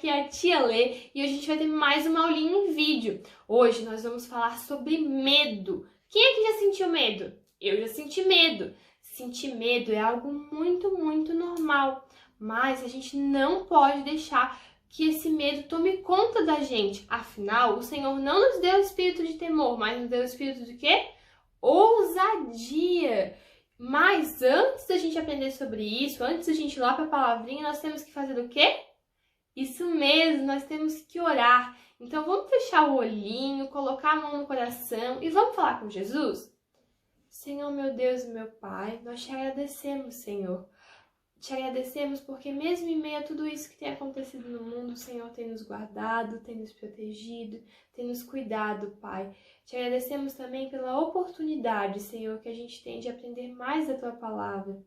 aqui é a Tia Lê e hoje a gente vai ter mais uma aulinha em vídeo. Hoje nós vamos falar sobre medo. Quem é que já sentiu medo? Eu já senti medo. Sentir medo é algo muito normal, mas a gente não pode deixar que esse medo tome conta da gente. Afinal, o Senhor não nos deu o espírito de temor, mas nos deu o espírito de quê? Ousadia. Mas antes da gente aprender sobre isso, antes da gente ir lá para a palavrinha, nós temos que fazer o quê? Isso mesmo, nós temos que orar. Então vamos fechar o olhinho, colocar a mão no coração e vamos falar com Jesus? Senhor, meu Deus e meu Pai, nós te agradecemos, Senhor. Te agradecemos porque mesmo em meio a tudo isso que tem acontecido no mundo, o Senhor tem nos guardado, tem nos protegido, tem nos cuidado, Pai. Te agradecemos também pela oportunidade, Senhor, que a gente tem de aprender mais da Tua Palavra.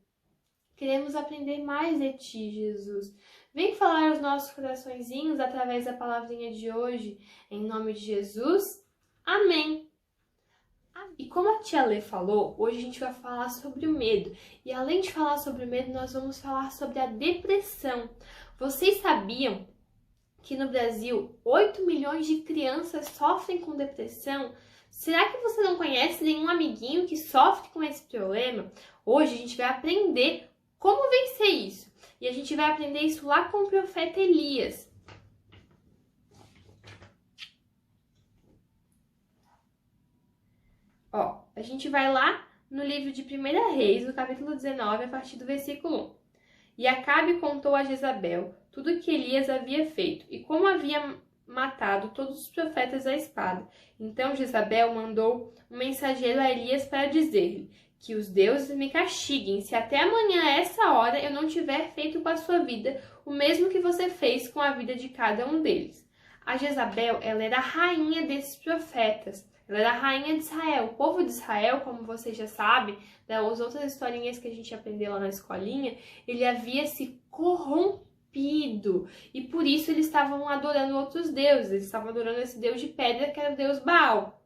Queremos aprender mais de Ti, Jesus. Vem falar aos nossos coraçõezinhos através da palavrinha de hoje. Em nome de Jesus, amém. E como a Tia Lê falou, hoje a gente vai falar sobre o medo. E além de falar sobre o medo, nós vamos falar sobre a depressão. Vocês sabiam que no Brasil 8 milhões de crianças sofrem com depressão? Será que você não conhece nenhum amiguinho que sofre com esse problema? Hoje a gente vai aprender como vencer isso. E a gente vai aprender isso lá com o profeta Elias. A gente vai lá no livro de 1 Reis, no capítulo 19, a partir do versículo 1. E Acabe contou a Jezabel tudo o que Elias havia feito e como havia matado todos os profetas à espada. Então Jezabel mandou um mensageiro a Elias para dizer-lhe que os deuses me castiguem se até amanhã a essa hora eu não tiver feito com a sua vida o mesmo que você fez com a vida de cada um deles. A Jezabel, ela era a rainha desses profetas. Ela era a rainha de Israel. O povo de Israel, como vocês já sabem, das outras historinhas que a gente aprendeu lá na escolinha, ele havia se corrompido. E por isso eles estavam adorando outros deuses. Eles estavam adorando esse deus de pedra, que era o deus Baal.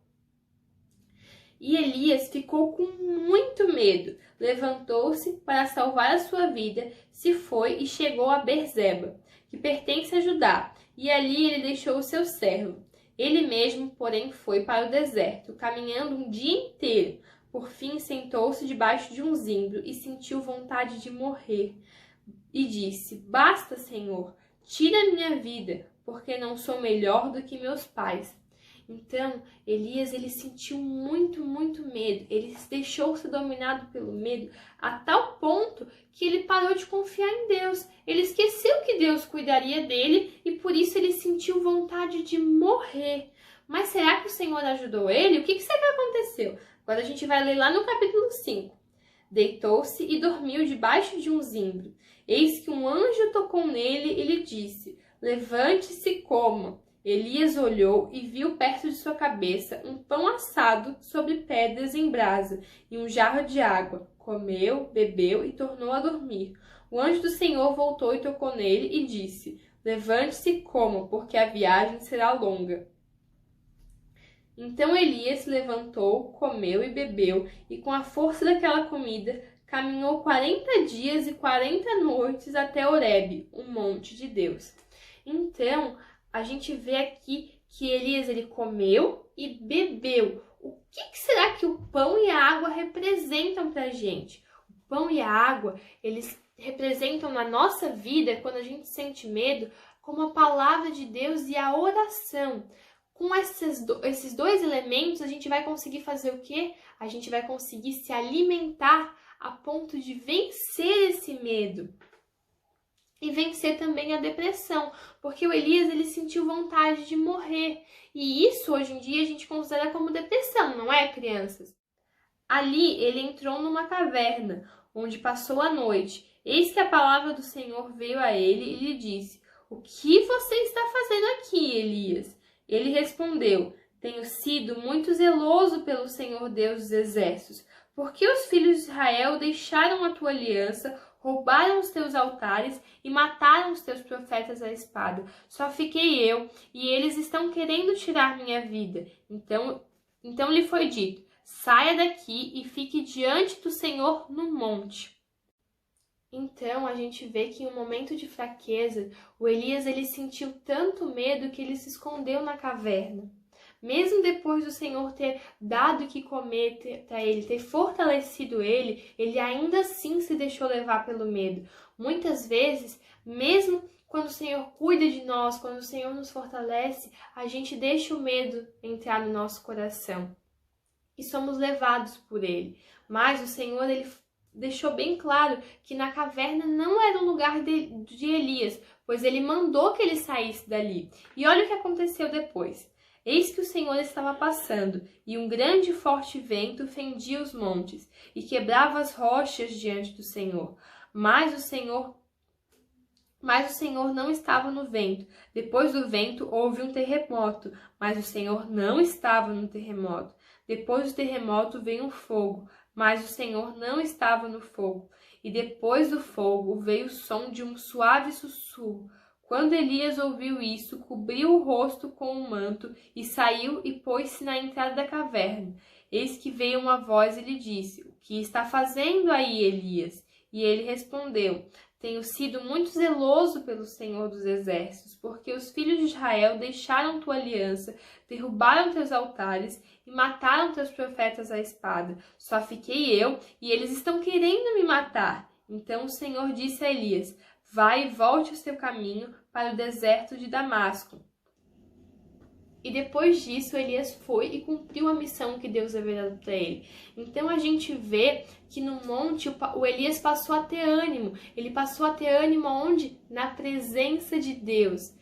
E Elias ficou com muito medo. Levantou-se para salvar a sua vida, se foi e chegou a Beerseba, que pertence a Judá. E ali ele deixou o seu servo. Ele mesmo, porém, foi para o deserto, caminhando um dia inteiro. Por fim, sentou-se debaixo de um zimbro e sentiu vontade de morrer. E disse: Basta, Senhor, tira minha vida, porque não sou melhor do que meus pais. Então, Elias, ele sentiu muito medo. Ele deixou-se dominado pelo medo a tal ponto que ele parou de confiar em Deus. Ele esqueceu que Deus cuidaria dele e por isso ele sentiu vontade de morrer. Mas será que o Senhor ajudou ele? O que será que aconteceu? Agora a gente vai ler lá no capítulo 5. Deitou-se e dormiu debaixo de um zimbro. Eis que um anjo tocou nele e lhe disse: Levante-se e coma. Elias olhou e viu perto de sua cabeça um pão assado sobre pedras em brasa e um jarro de água. Comeu, bebeu e tornou a dormir. O anjo do Senhor voltou e tocou nele e disse: Levante-se e coma, porque a viagem será longa. Então Elias se levantou, comeu e bebeu, e com a força daquela comida, caminhou 40 dias e 40 noites até Horebe, um monte de Deus. Então, a gente vê aqui que Elias, ele comeu e bebeu. O que será que o pão e a água representam para a gente? O pão e a água, eles representam na nossa vida, quando a gente sente medo, como a palavra de Deus e a oração. Com esses dois elementos, a gente vai conseguir fazer o quê? A gente vai conseguir se alimentar a ponto de vencer esse medo. E vencer também a depressão, porque o Elias, ele sentiu vontade de morrer. E isso, hoje em dia, a gente considera como depressão, não é, crianças? Ali, ele entrou numa caverna, onde passou a noite. Eis que a palavra do Senhor veio a ele e lhe disse: O que você está fazendo aqui, Elias? Ele respondeu: Tenho sido muito zeloso pelo Senhor Deus dos Exércitos, porque os filhos de Israel deixaram a tua aliança, roubaram os teus altares e mataram os teus profetas à espada. Só fiquei eu, e eles estão querendo tirar minha vida. Então lhe foi dito: saia daqui e fique diante do Senhor no monte. Então a gente vê que em um momento de fraqueza, o Elias ele sentiu tanto medo que ele se escondeu na caverna. Mesmo depois do Senhor ter dado o que comer para ele, ter fortalecido ele, ele ainda assim se deixou levar pelo medo. Muitas vezes, mesmo quando o Senhor cuida de nós, quando o Senhor nos fortalece, a gente deixa o medo entrar no nosso coração e somos levados por ele. Mas o Senhor, ele deixou bem claro que na caverna não era o lugar de Elias, pois ele mandou que ele saísse dali. E olha o que aconteceu depois. Eis que o Senhor estava passando, e um grande e forte vento fendia os montes, e quebrava as rochas diante do Senhor. Mas o Senhor não estava no vento. Depois do vento houve um terremoto, mas o Senhor não estava no terremoto. Depois do terremoto veio um fogo, mas o Senhor não estava no fogo. E depois do fogo veio o som de um suave sussurro. Quando Elias ouviu isso, cobriu o rosto com um manto e saiu e pôs-se na entrada da caverna. Eis que veio uma voz e lhe disse: "O que está fazendo aí, Elias?" E ele respondeu: "Tenho sido muito zeloso pelo Senhor dos Exércitos, porque os filhos de Israel deixaram tua aliança, derrubaram teus altares e mataram teus profetas à espada. Só fiquei eu e eles estão querendo me matar." Então o Senhor disse a Elias: "Vai e volte o seu caminho para o deserto de Damasco." E depois disso, Elias foi e cumpriu a missão que Deus havia dado para ele. Então a gente vê que no monte o Elias passou a ter ânimo. Ele passou a ter ânimo onde? Na presença de Deus.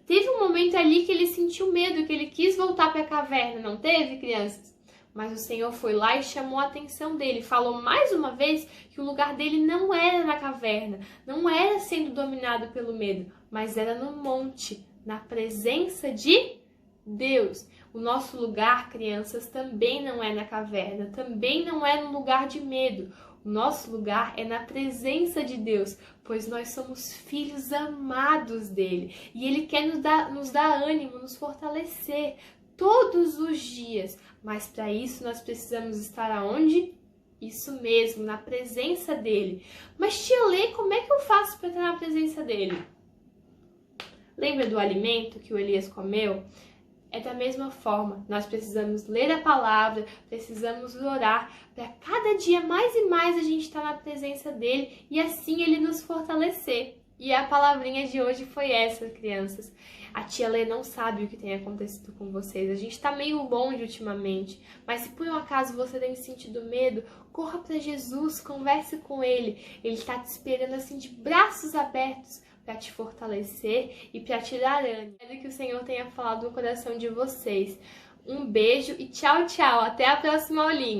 Teve um momento ali que ele sentiu medo, que ele quis voltar para a caverna, não teve, crianças? Mas o Senhor foi lá e chamou a atenção dele. Falou mais uma vez que o lugar dele não era na caverna, não era sendo dominado pelo medo, mas era no monte, na presença de Deus. O nosso lugar, crianças, também não é na caverna, também não é no lugar de medo. O nosso lugar é na presença de Deus, pois nós somos filhos amados dele. E ele quer nos dar ânimo, nos fortalecer todos os dias. Mas para isso nós precisamos estar aonde? Isso mesmo, na presença dele. Mas tia Lê, como é que eu faço para estar na presença dele? Lembra do alimento que o Elias comeu? É da mesma forma, nós precisamos ler a palavra, precisamos orar, para cada dia mais e mais a gente estar na presença dele e assim ele nos fortalecer. E a palavrinha de hoje foi essa, crianças. A tia Lê não sabe o que tem acontecido com vocês, a gente está meio longe ultimamente, mas se por um acaso você tem sentido medo, corra para Jesus, converse com ele, ele está te esperando assim de braços abertos, para te fortalecer e para te dar ânimo. Espero que o Senhor tenha falado no coração de vocês. Um beijo e tchau, tchau. Até a próxima aulinha.